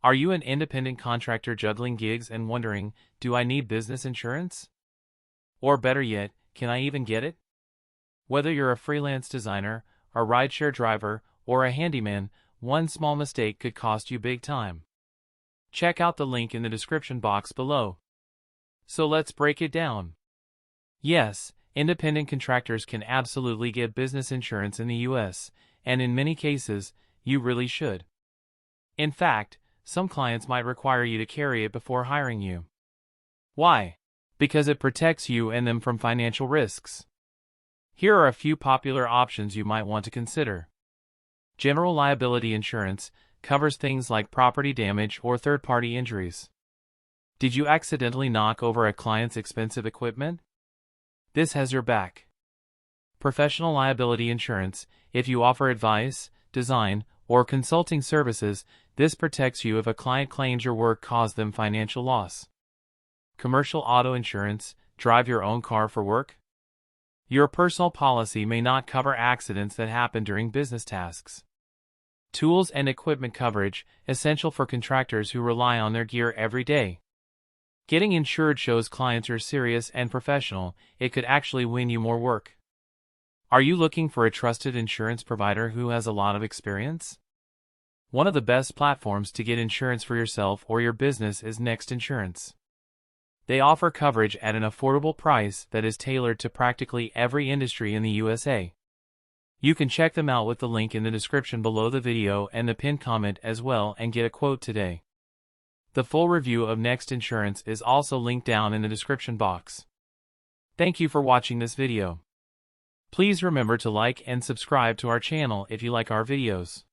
Are you an independent contractor juggling gigs and wondering, do I need business insurance? Or better yet, can I even get it? Whether you're a freelance designer, a rideshare driver, or a handyman, one small mistake could cost you big time. Check out the link in the description box below. So let's break it down. Yes, independent contractors can absolutely get business insurance in the US, and in many cases, you really should. In fact, some clients might require you to carry it before hiring you. Why? Because it protects you and them from financial risks. Here are a few popular options you might want to consider. General liability insurance covers things like property damage or third-party injuries. Did you accidentally knock over a client's expensive equipment? This has your back. Professional liability insurance, if you offer advice, design, or consulting services, this protects you if a client claims your work caused them financial loss. Commercial auto insurance, drive your own car for work? Your personal policy may not cover accidents that happen during business tasks. Tools and equipment coverage, essential for contractors who rely on their gear every day. Getting insured shows clients are serious and professional. It could actually win you more work. Are you looking for a trusted insurance provider who has a lot of experience? One of the best platforms to get insurance for yourself or your business is Next Insurance. They offer coverage at an affordable price that is tailored to practically every industry in the USA. You can check them out with the link in the description below the video and the pinned comment as well and get a quote today. The full review of Next Insurance is also linked down in the description box. Thank you for watching this video. Please remember to like and subscribe to our channel if you like our videos.